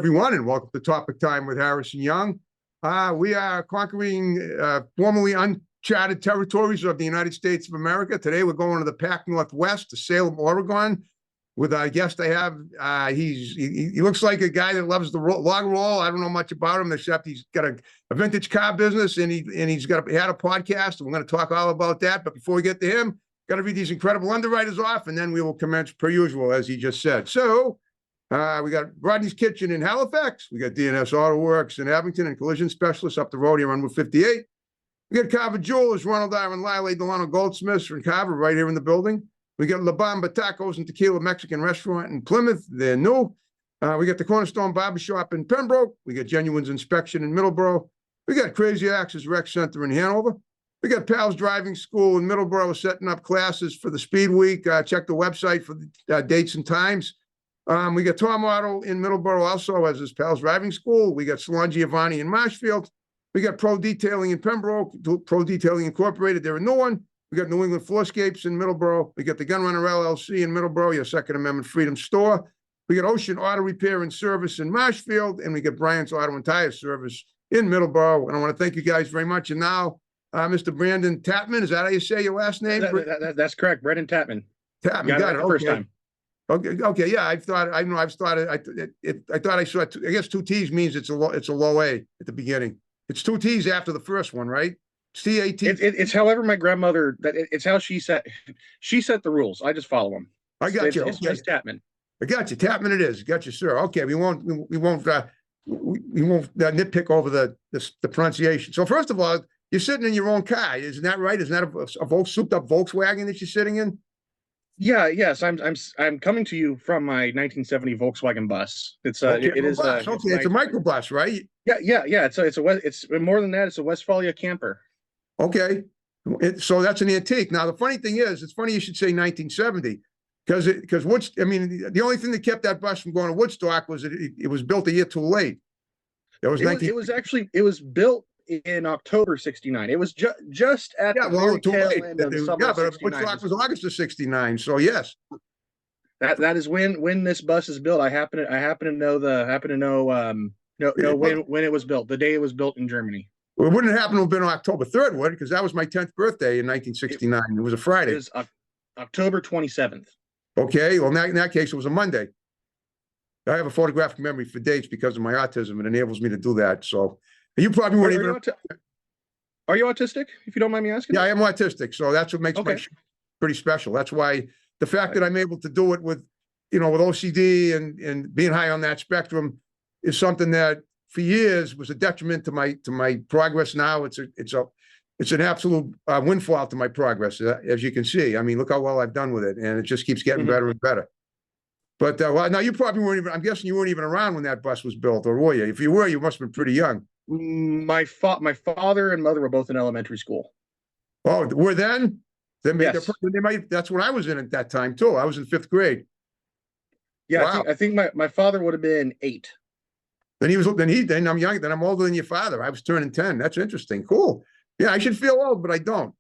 everyone, and welcome to Topic Time with Harrison Young. We are conquering formerly uncharted territories of the United States of America. Today, we're going to the Pac Northwest, to Salem, Oregon, with our guest I have. He looks like a guy that loves the log roll. I don't know much about him, except he's got a vintage car business, and he's had a podcast, and we're going to talk all about that. But before we get to him, got to read these incredible underwriters off, and then we will commence per usual, as he just said. So, we got Rodney's Kitchen in Halifax. We got D&S Auto Works in Abington and Collision Specialists up the road here on Route 58. We got Carver Jewelers, Ronald Iron, Lyle, Delano Goldsmiths from Carver right here in the building. We got La Bamba Tacos and Tequila Mexican Restaurant in Plymouth. They're new. We got the Cornerstone Barbershop in Pembroke. We got Genuine's Inspection in Middleborough. We got Crazy Axes Rec Center in Hanover. We got Pal's Driving School in Middleborough setting up classes for the Speed Week. Check the website for the dates and times. We got Tom Auto in Middleborough also as his Pal's Driving School. We got Salon Giovanni in Marshfield. We got Pro Detailing in Pembroke, Pro Detailing Incorporated. They're a new one. We got New England Floorscapes in Middleborough. We got the Gunrunner LLC in Middleborough, your Second Amendment Freedom Store. We got Ocean Auto Repair and Service in Marshfield, and we got Bryant's Auto and Tire Service in Middleborough. And I want to thank you guys very much. And now, Mr. Brandon Chapman, is that how you say your last name? That's correct, Brandon Chapman. Chapman, got it the first time. Okay, yeah. I thought I saw. I guess two T's means it's a low A at the beginning. It's two T's after the first one, right? CAT. It's however my grandmother it's how she set the rules. I just follow them. I got you. It's just Chapman. I got you. Chapman it is. Got you, sir. Okay, we won't nitpick over the pronunciation. So first of all, you're sitting in your own car, isn't that right? Isn't that a souped up Volkswagen that you're sitting in? Yes. I'm coming to you from my 1970 Volkswagen bus. It's a microbus, right? Yeah. It's more than that. It's a Westphalia camper. Okay, so that's an antique. Now the funny thing is, it's funny you should say 1970 because the only thing that kept that bus from going to Woodstock was it was built a year too late. It was built in October '69. It was just at the tail end of the summer. Yeah, but Woodstock was August of '69. So yes, that is when this bus is built. I happen to know when it was built. The day it was built in Germany. Well, it wouldn't happen to have been October 3rd, would it? Because that was my 10th birthday in 1969. It was a Friday. It was October 27th. Okay, well, in that case, it was a Monday. I have a photographic memory for dates because of my autism. It enables me to do that. So you probably weren't even. Are you autistic, if you don't mind me asking? Yeah, I am autistic. So that's what makes my show pretty special. That's why the fact that I'm able to do it with OCD and being high on that spectrum is something that for years was a detriment to my progress. Now it's an absolute windfall to my progress, as you can see. I mean, look how well I've done with it, and it just keeps getting better and better. But now you probably weren't even. I'm guessing you weren't even around when that bus was built, or were you? If you were, you must have been pretty young. My father and mother were both in elementary school. Oh, were then? Yes. That's what I was in at that time too. I was in 5th grade. Yeah, wow. I think my father would have been 8. Then I'm young. Then I'm older than your father. I was turning 10. That's interesting. Cool. Yeah, I should feel old, but I don't.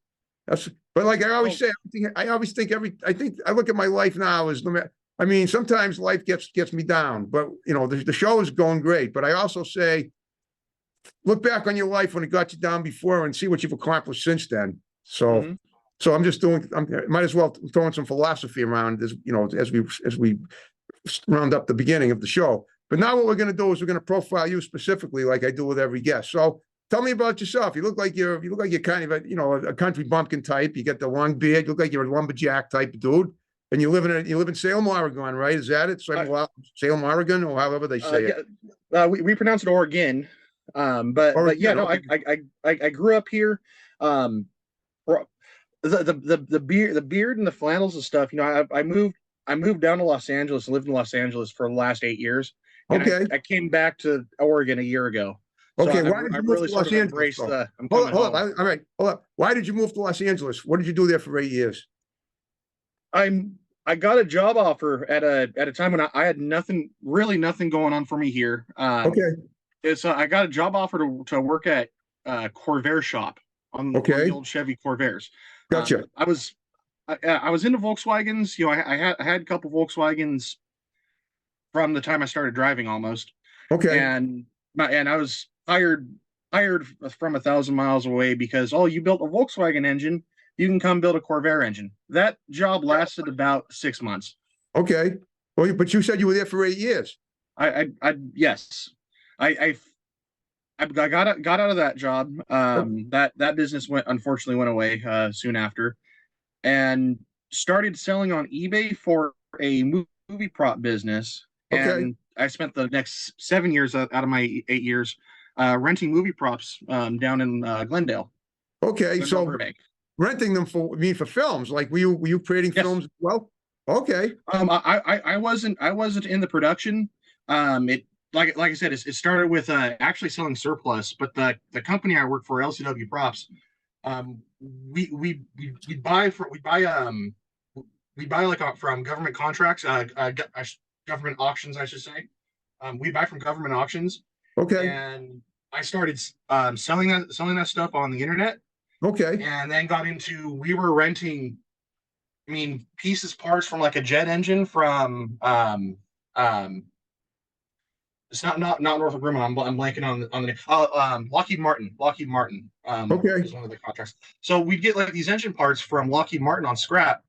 But like I always say, I look at my life now as sometimes life gets me down, but the show is going great. But I also say, look back on your life when it got you down before and see what you've accomplished since then. So, so I'm just might as well throwing some philosophy around as we round up the beginning of the show. But now what we're going to do is we're going to profile you specifically, like I do with every guest. So tell me about yourself. You look like you're kind of a country bumpkin type. You got the long beard. You look like you're a lumberjack type of dude. And you live in Salem, Oregon, right? Is that it? Salem, Oregon, or however they say it. We pronounce it Oregon. But yeah, no, I grew up here. The beard and the flannels and stuff. I moved down to Los Angeles. Lived in Los Angeles for the last 8 years. Okay. I came back to Oregon a year ago. Okay, why did you move to Los Angeles? Hold up. Why did you move to Los Angeles? What did you do there for 8 years? I got a job offer at a time when I had nothing going on for me here. I got a job offer to work at Corvair shop on the old Chevy Corvairs. Gotcha. I was into Volkswagens. I had a couple Volkswagens from the time I started driving almost. Okay. And I was hired from 1,000 miles away because, oh, you built a Volkswagen engine, you can come build a Corvair engine. That job lasted about 6 months. Okay. Well, but you said you were there for 8 years. Yes, I got out of that job. That business unfortunately went away soon after, and started selling on eBay for a movie prop business. Okay. And I spent the next 7 years out of my 8 years renting movie props down in Glendale. Okay. Glendale, So Burbank. renting them for for films. Like were you creating Yes. films as well? Okay. I wasn't in the production. It like I said, it started with actually selling surplus, but the company I work for, LCW Props, we buy like from government contracts, government auctions, I should say. We buy from government auctions, Okay. and I started selling that stuff on the internet, Okay. and then got into we were renting. I mean, parts from like a jet engine from it's not Northrop Grumman. I'm blanking on the Lockheed Martin. Okay. Is one of the contracts. So we'd get like these engine parts from Lockheed Martin on scrap,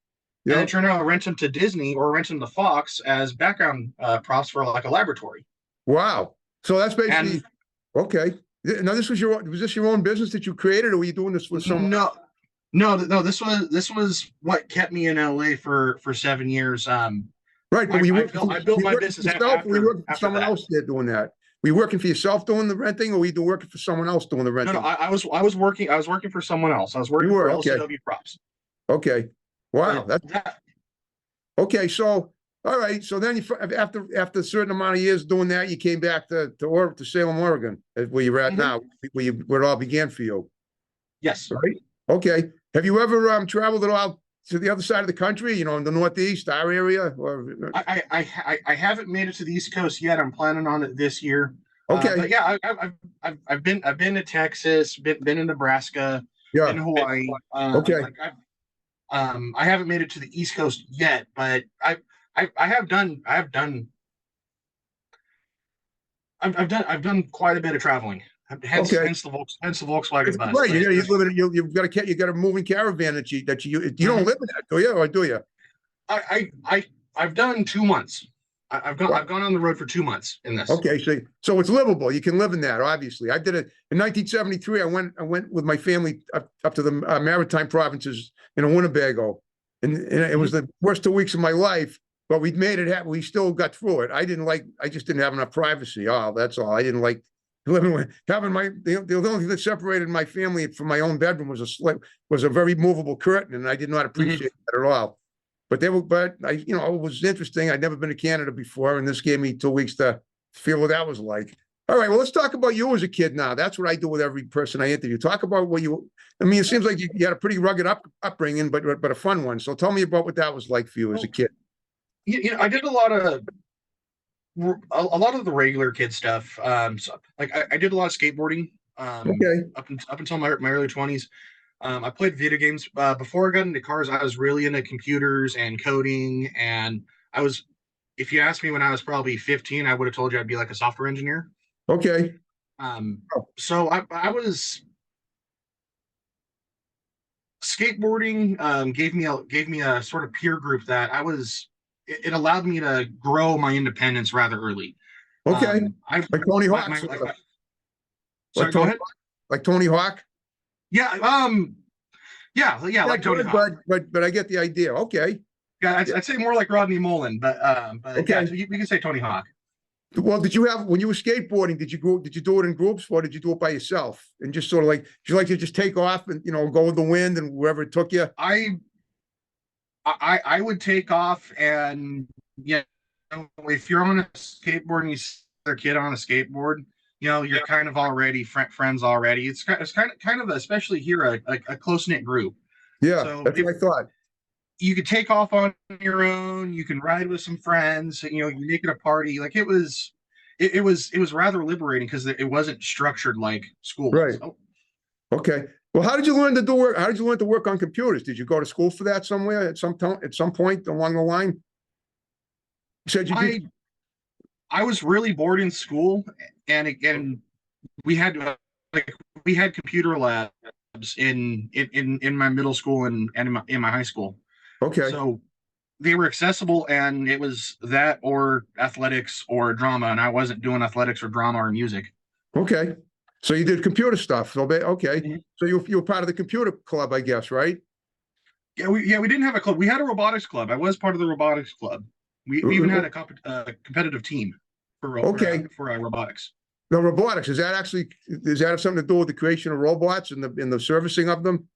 and then Yeah. turn around and rent them to Disney or rent them to Fox as background props for like a laboratory. Wow. So that's basically And okay. Now this was this your own business that you created, or were you doing this with someone? no. This was what kept me in LA for 7 years. Right, but I built my business yourself, were you working for after someone that. else there doing that? Were you working for yourself doing the renting, or were you working for someone else doing the No, renting? I was working for someone else. I was working You were, for okay. LCW Props. Okay. Wow. But That's okay. So, all right. So then after a certain amount of years doing that, you came back to Salem, Oregon, where you're at now, where it all began for you. Yes. Right. Okay. Have you ever traveled at all to the other side of the country? You know, in the Northeast, our area, or I haven't made it to the East Coast yet. I'm planning on it this year. okay. But yeah, I've been to Texas, been in Nebraska, Yeah. been to Hawaii. Okay. Like I haven't made it to the East Coast yet, but I've done quite a bit of traveling. Hence Okay. the Volkswagen bus. Right. You've got a moving caravan that you don't live in that, do you? Or do you? I've done 2 months. I've gone on the road for 2 months in this. Okay, so it's livable. You can live in that. Obviously, I did it in 1973. I went with my family up to the maritime provinces in Winnebago, and it was the worst 2 weeks of my life. But we made it happen. We still got through it. I just didn't have enough privacy. Oh, that's all. I didn't like living with having the only thing that separated my family from my own bedroom was a very movable curtain, and I did not appreciate that at all. But it was interesting. I'd never been to Canada before, and this gave me 2 weeks to feel what that was like. All right, well, let's talk about you as a kid now. That's what I do with every person I interview. Talk about it seems like you had a pretty rugged upbringing, but a fun one. So tell me about what that was like for you as a kid. I did a lot of the regular kid stuff. So, like I did a lot of skateboarding. Okay. Up until my early 20s. I played video games. Before I got into cars, I was really into computers and coding. And if you asked me when I was probably 15, I would have told you I'd be like a software engineer. Okay. So I was skateboarding. Gave me a sort of peer group that it allowed me to grow my independence rather early. Okay. Like Tony Hawk. Sorry, go ahead. Like Tony Hawk. Yeah. Like Tony Hawk. But I get the idea. Okay. Yeah, I'd say more like Rodney Mullen, but okay. Yeah, so you can say Tony Hawk. Well, when you were skateboarding, did you do it in groups, or did you do it by yourself? And just sort of like, did you like to just take off and go with the wind and wherever it took you? I would take off, and if you're on a skateboard and you see another kid on a skateboard, you're kind of already friends already. It's kind of especially here a close knit group. Yeah, so that's what I thought. You could take off on your own. You can ride with some friends. You make it a party. Like it was rather liberating because it wasn't structured like school. Right. So. Okay. Well, how did you learn to do work? How did you learn to work on computers? Did you go to school for that somewhere at some point along the line? You said you did. I was really bored in school, and we had we had computer labs in my middle school and in my high school. Okay. So they were accessible, and it was that or athletics or drama, and I wasn't doing athletics or drama or music. Okay. So you did computer stuff. So okay. Mhm. So you were part of the computer club, I guess, right? Yeah, we didn't have a club. We had a robotics club. I was part of the robotics club. We even had a competitive team Okay. for robotics. The robotics, does that have something to do with the creation of robots and the servicing of them?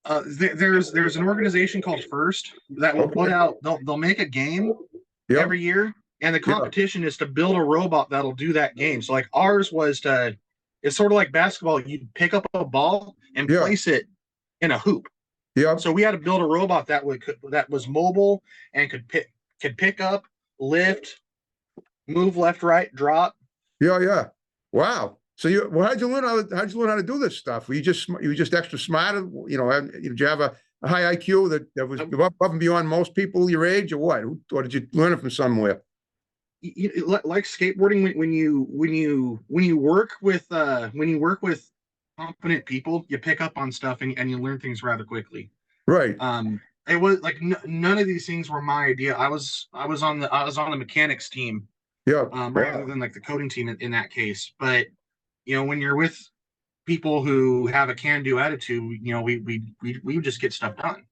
There's an organization called First that will put Okay. out they'll make a game Yeah. every year, and the Yeah. competition is to build a robot that'll do that game. So like ours was to, it's sort of like basketball. You pick up a ball and Yeah. place it in a hoop. Yeah. So we had to build a robot that was mobile and could pick up, lift, move left, right, drop. Yeah. Yeah. Wow. So how'd you learn how to do this stuff? Were you just extra smart? Did you have a high IQ that was above and beyond most people your age, or what? Or did you learn it from somewhere? Like skateboarding, when you work with competent people, you pick up on stuff and you learn things rather quickly. Right. It was like none of these things were my idea. I was on the mechanics team, Yeah. rather than like the coding team in that case. But when you're with people who have a can-do attitude, we would just get stuff done.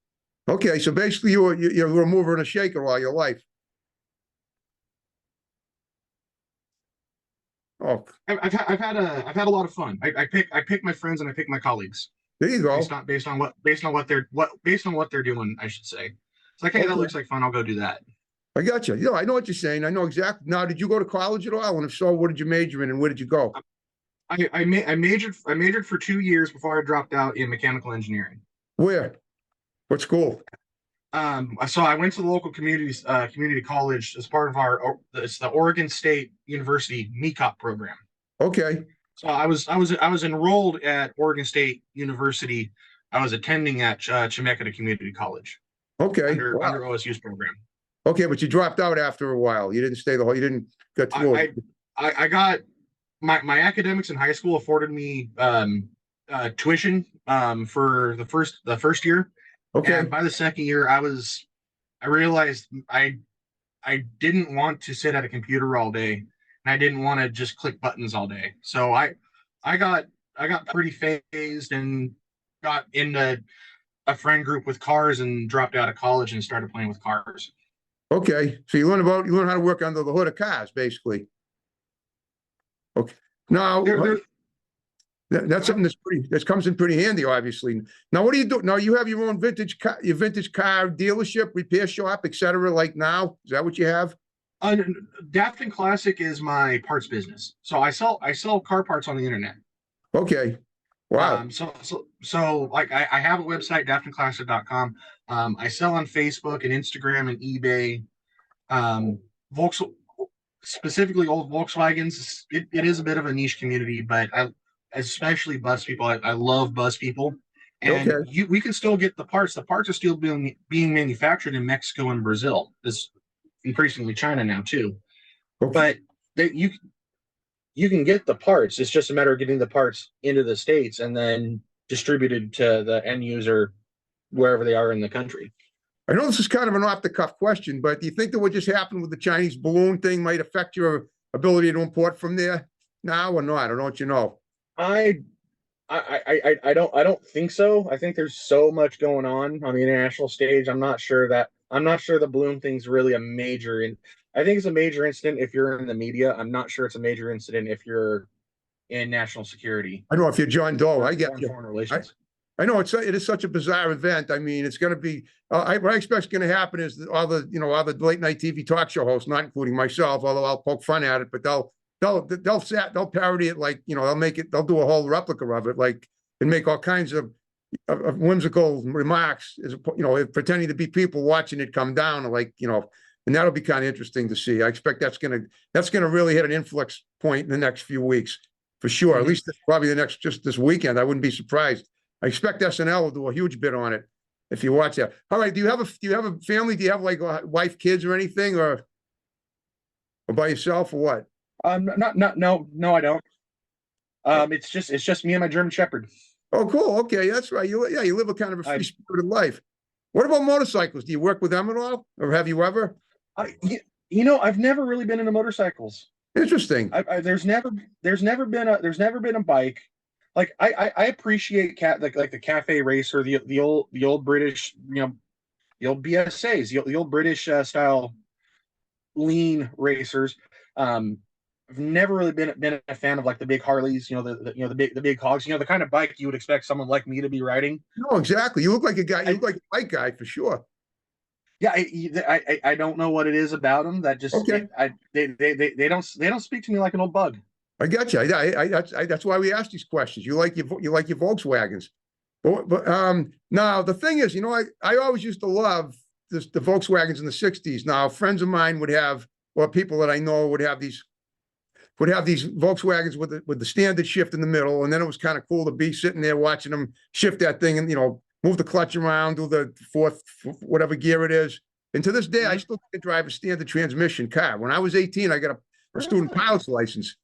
Okay. So basically, you were a mover and a shaker all your life. Oh, I've had a lot of fun. I pick my friends and I pick my colleagues there you go. based on what they're doing, I should say. It's like, hey, that Okay. looks like fun. I'll go do that. I got you. I know what you're saying. I know exactly. Now, did you go to college at all? And if so, what did you major in and where did you go? I majored for 2 years before I dropped out in mechanical engineering. Where? What school? So I went to the local community college as part of it's the Oregon State University MECOP program. Okay. So I was enrolled at Oregon State University. I was attending at Chemeketa Community College Okay. under OSU's program. Okay, but you dropped out after a while. You didn't you didn't get through it. I got my academics in high school afforded me tuition for the first year. Okay. And by the second year, I realized I didn't want to sit at a computer all day, and I didn't want to just click buttons all day. So I got pretty phased and got into a friend group with cars and dropped out of college and started playing with cars. Okay. So you learn how to work under the hood of cars, basically. Okay. Now that's something that comes in pretty handy, obviously. Now, what do you do? Now you have your own vintage car dealership, repair shop, etc. Like now, is that what you have? Daft and Classic is my parts business. So I sell car parts on the internet. Okay. Wow. So like I have a website, daftandclassic.com. I sell on Facebook and Instagram and eBay. Specifically old Volkswagens. It is a bit of a niche community, but especially bus people. I love bus people, and we can still get the parts. The parts are still being manufactured in Mexico and Brazil. This increasingly China now too. Okay. But you can get the parts. It's just a matter of getting the parts into the States and then distributed to the end user wherever they are in the country. I know this is kind of an off-the-cuff question, but do you think that what just happened with the Chinese balloon thing might affect your ability to import from there now or not? I don't know what you know. I don't think so. I think there's so much going on the international stage. I'm not sure the balloon thing's really a major. I think it's a major incident if you're in the media. I'm not sure it's a major incident if you're in national security. I know if you're John Doe, I get you. Foreign relations. I know it is such a bizarre event. I mean, it's going to be. What I expect is going to happen is that all the late night TV talk show hosts, not including myself, although I'll poke fun at it, but they'll parody it like they'll do a whole replica of it, like, and make all kinds of whimsical remarks, pretending to be people watching it come down, and that'll be kind of interesting to see. I expect that's gonna really hit an influx point in the next few weeks for sure. Mm-hmm. At least probably just this weekend. I wouldn't be surprised. I expect SNL will do a huge bit on it if you watch that. All right, do you have a family? Do you have like a wife, kids, or anything? Or Or by yourself or what? No, I don't. It's just me and my German Shepherd. Oh, cool. Okay, that's right. You live a kind of a free spirited life. What about motorcycles? Do you work with them at all, or have you ever? I've never really been into motorcycles. Interesting. There's never been a bike. Like I appreciate like the cafe racer, the old British, the old BSAs, the old British style lean racers. I've never really been a fan of like the big Harleys, the big hogs, the kind of bike you would expect someone like me to be riding. No, exactly. You look like a guy. You look like a bike guy for sure. Yeah, I don't know what it is about them that just okay. They don't speak to me like an old bug. I got you. That's why we ask these questions. You like your Volkswagens, but now the thing is, I always used to love the Volkswagens in the '60s. Now friends of mine would have, or people that I know would have these Volkswagens with the standard shift in the middle, and then it was kind of cool to be sitting there watching them shift that thing and move the clutch around, do the fourth whatever gear it is. And to this day, I still can drive a standard transmission car. When I was 18, I got a student pilot's license.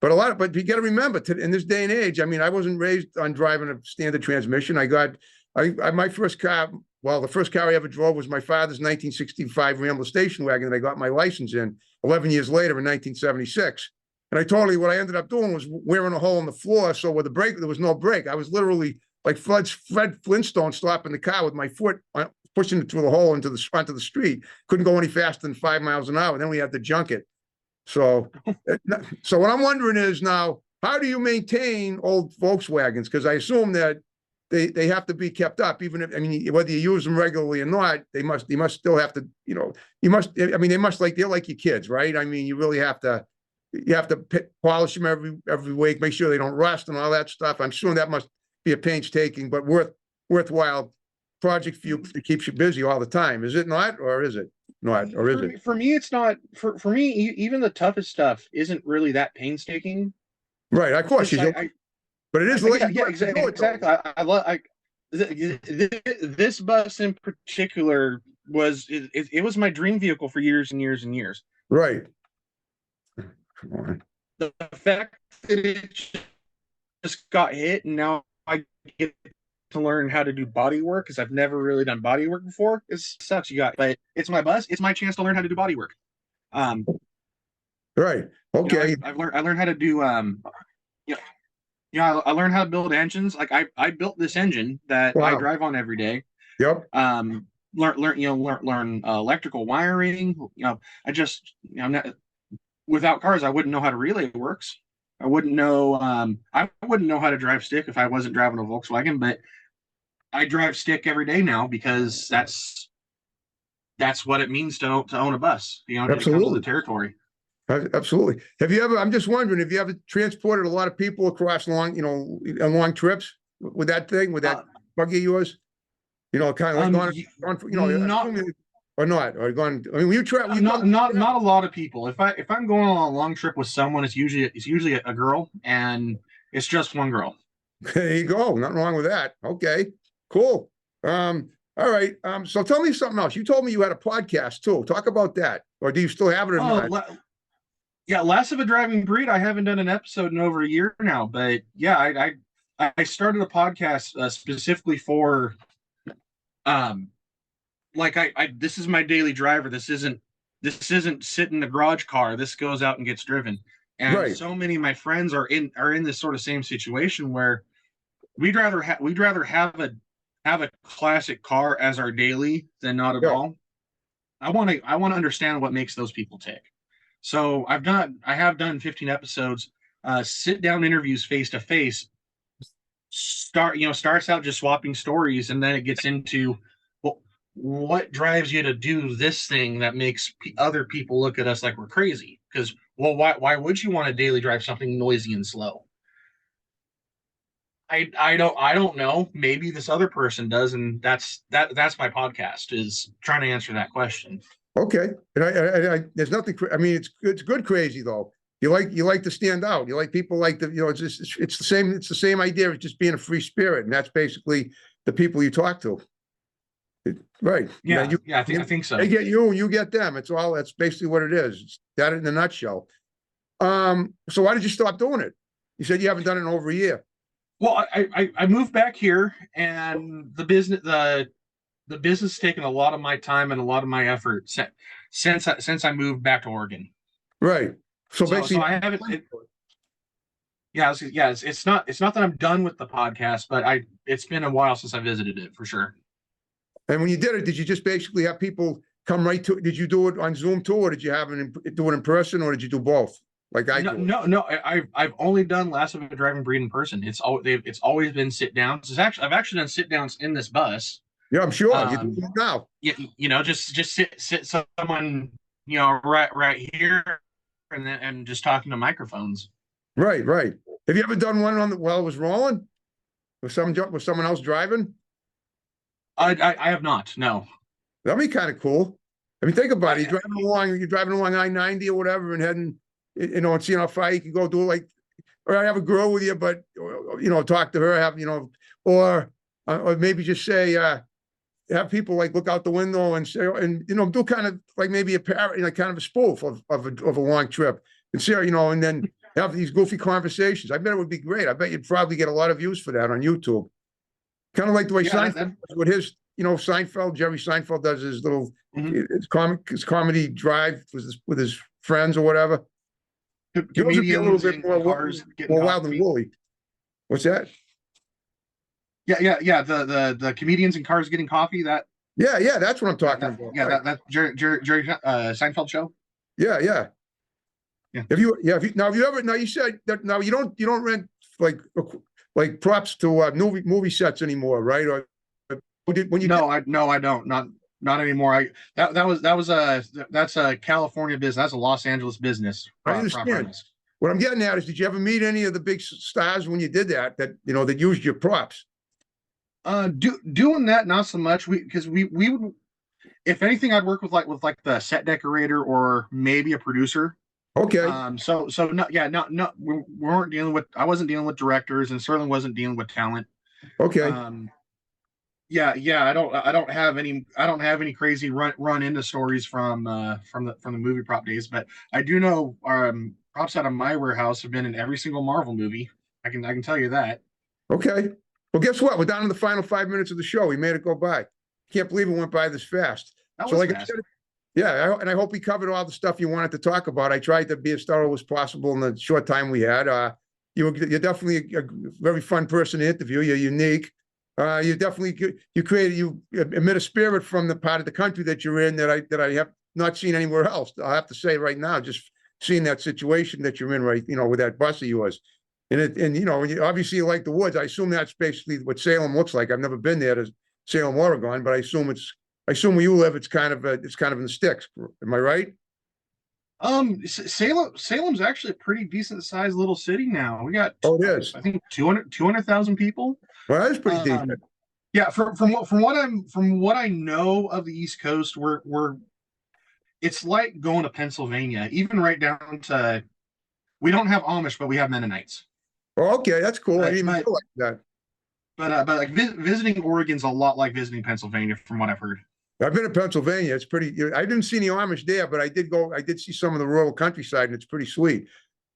But you got to remember, in this day and age, I mean, I wasn't raised on driving a standard transmission. My first car. Well, the first car I ever drove was my father's 1965 Rambler station wagon that I got my license in 11 years later in 1976. And what I ended up doing was wearing a hole in the floor. So with the brake, there was no brake. I was literally like Fred Flintstone stopping the car with my foot, pushing it through the hole onto the street. Couldn't go any faster than 5 miles an hour. Then we had to junk it. So what I'm wondering is now, how do you maintain old Volkswagens? Because I assume that they have to be kept up, even if, I mean, whether you use them regularly or not, they must still have to, they're like your kids, right? I mean, you really have to polish them every week, make sure they don't rust and all that stuff. I'm sure that must be a painstaking but worthwhile project for you that keeps you busy all the time. Is it not, or is it not, or is it? For me, it's not. For me, even the toughest stuff isn't really that painstaking. Right, of course, but it is. Exactly. I love. This bus in particular it was my dream vehicle for years and years and years. Right. Come on. The fact that it just got hit and now I get to learn how to do body work because I've never really done body work before. It sucks. But it's my bus. It's my chance to learn how to do body work. Right. Okay. I learned how to do I learned how to build engines. Like I built this engine that I drive on every day. Yep. Learn electrical wiring. Without cars, I wouldn't know how to relay works. I wouldn't know how to drive stick if I wasn't driving a Volkswagen, but I drive stick every day now because that's what it means to own a bus. Absolutely. The territory. Absolutely. I'm just wondering, have you ever transported a lot of people across long trips with that thing, with that buggy of yours? Kind of like or not, or gone. I mean, not a lot of people. If I'm going on a long trip with someone, it's usually a girl, and it's just one girl. There you go. Nothing wrong with that. Okay, cool. All right. So tell me something else. You told me you had a podcast too. Talk about that, or do you still have it or not? Yeah, Last of a Driving Breed. I haven't done an episode in over a year now, but yeah, I started a podcast specifically for this is my daily driver. This isn't sit in the garage car. This goes out and gets driven. And so many of my friends are in this sort of same situation where we'd rather have a classic car as our daily than not at all. I want to understand what makes those people tick. So I have done 15 episodes, sit down interviews face to face. Starts out just swapping stories, and then it gets into what drives you to do this thing that makes other people look at us like we're crazy? Because, why would you want to daily drive something noisy and slow? I don't know. Maybe this other person does, and that's my podcast, is trying to answer that question. Okay, and I there's nothing. I mean, it's good crazy though. You like to stand out. You like people like the it's the same. It's the same idea of just being a free spirit, and that's basically the people you talk to. Right. Yeah, Now yeah, I think so. they get you and you get them. That's basically what it is. It's that in a nutshell. So why did you stop doing it? You said you haven't done it in over a year. Well, I moved back here, and the business has taken a lot of my time and a lot of my effort since I moved back to Oregon. Right. So basically, so I haven't. It's not that I'm done with the podcast, but it's been a while since I visited it for sure. and when you did it, did you just basically have people come right to it? Did you do it on Zoom too, or did you do it in person, or did you do both? Like I do. No. I've only done Last of a Driving Breed in person. It's always been sit downs. I've actually done sit downs in this bus. Yeah, I'm sure you do it now. Just sit someone right here, and just talking to microphones. Right. Have you ever done one while it was rolling? With someone else driving? I have not. No. That'd be kind of cool. I mean, think about it. You're driving along I-90 or whatever, and heading, and seeing how far you can go. Do it like, or I have a girl with you, but talk to her. Or maybe just say, have people like look out the window and say, and do kind of like maybe a parody, kind of a spoof of a long trip, and say, and then have these goofy conversations. I bet it would be great. I bet you'd probably get a lot of views for that on YouTube. Kind of like the way Seinfeld with his, Seinfeld, Jerry Seinfeld does his little his comedy drive with his friends or whatever. Comedians a little bit more wild than woolly. What's that? Yeah. The comedians in cars getting coffee. Yeah. That's what I'm talking about. Yeah, that Jerry Seinfeld show. Yeah. Have you ever? Now you said that now you don't rent like props to movie sets anymore, right? Or when you I don't. Not anymore. That's a California business. That's a Los Angeles business. I understand. What I'm getting at is, did you ever meet any of the big stars when you did that that used your props? Doing that, not so much. Because we would, if anything, I'd work with the set decorator or maybe a producer. Okay. So we weren't dealing with. I wasn't dealing with directors, and certainly wasn't dealing with talent. Okay. I don't have any crazy run into stories from the movie prop days, but I do know props out of my warehouse have been in every single Marvel movie. I can tell you that. Okay. Well, guess what? We're down to the final 5 minutes of the show. We made it go by. Can't believe it went by this fast. That was fast. I said, yeah, and I hope we covered all the stuff you wanted to talk about. I tried to be as thorough as possible in the short time we had. You're definitely a very fun person to interview. You're unique. You emit a spirit from the part of the country that you're in that I have not seen anywhere else. I have to say right now, just seeing that situation that you're in, right, with that bus of yours, and obviously you like the woods. I assume that's basically what Salem looks like. I've never been there to Salem, Oregon, but I assume where you live, it's kind of in the sticks. Am I right? Salem's actually a pretty decent sized little city now. We got it is. I think 200,000 people. Well, that's pretty decent. Yeah, from what I know of the East Coast, it's like going to Pennsylvania, even right down to, we don't have Amish, but we have Mennonites. Oh, okay, that's cool. I didn't even feel like that. But like visiting Oregon's a lot like visiting Pennsylvania, from what I've heard. I've been to Pennsylvania. It's pretty. I didn't see any Amish there, but I did see some of the rural countryside, and it's pretty sweet.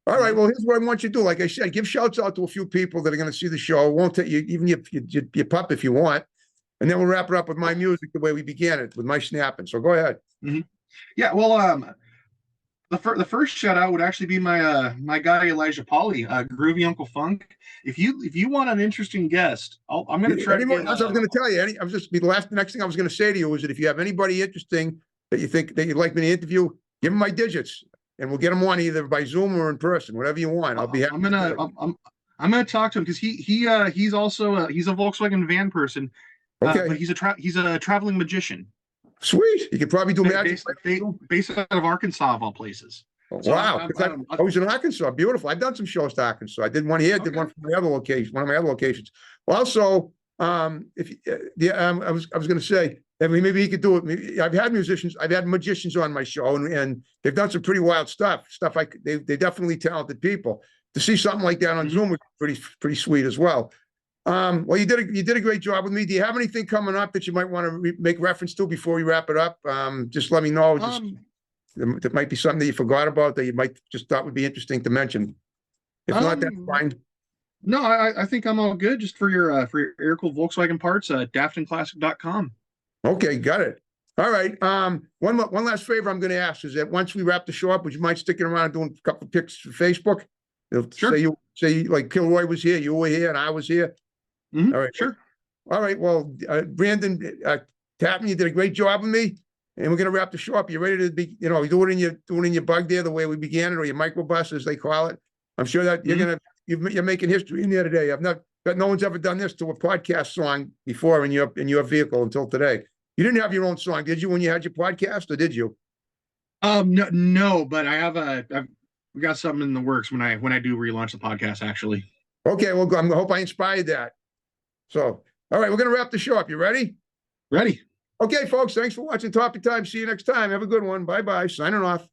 All right. Well, here's what I want you to do. Like I said, give shouts out to a few people that are going to see the show. It won't take you, even your pup if you want, and then we'll wrap it up with my music the way we began it, with my snapping. So go ahead. Mm-hmm. Yeah. Well, the first shout out would actually be my guy Elijah Polly, Groovy Uncle Funk. If you want an interesting guest, I'm going to try. That's what I was going to tell you. The next thing I was going to say to you was that if you have anybody interesting that you think that you'd like me to interview, give them my digits, and we'll get them on either by Zoom or in person, whatever you want. I'll be happy. I'm gonna talk to him because he's also he's a Volkswagen van person. Okay, but he's a traveling magician. Sweet. You could probably do magic. Based out of Arkansas, of all places. So wow. I was in Arkansas. Beautiful. I've done some shows to Arkansas. I did one here, did one from my other location, one of my other locations. Also, I was going to say, I mean, maybe he could do it. Maybe, I've had magicians on my show, and they've done some pretty wild stuff. They're definitely talented people. To see something like that on Zoom was pretty sweet as well. Well, you did a great job with me. Do you have anything coming up that you might want to make reference to before we wrap it up? Just let me know. There might be something that you forgot about that you might just thought would be interesting to mention. If not, that's fine. No, I think I'm all good. Just for your air-cooled Volkswagen parts, daftonclassic.com. Okay, got it. All right. One last favor I'm going to ask is that once we wrap the show up, would you mind sticking around and doing a couple of pics for Facebook? Sure. Say like Kilroy was here, you were here, and I was here. Mm-hmm. All right. Sure. All right. Well, Brandon, Chapman, you did a great job with me, and we're going to wrap the show up. You ready to be, doing in your bug there the way we began it, or your microbus as they call it? I'm sure that you're making history in there today. No one's ever done this to a podcast song before in your vehicle until today. You didn't have your own song, did you, when you had your podcast, or did you? No, but we got something in the works when I do relaunch the podcast, actually. Okay, well, I hope I inspired that. So, all right, we're going to wrap the show up. You ready? Ready. Okay, folks, thanks for watching Topic Time. See you next time. Have a good one. Bye-bye. Signing off.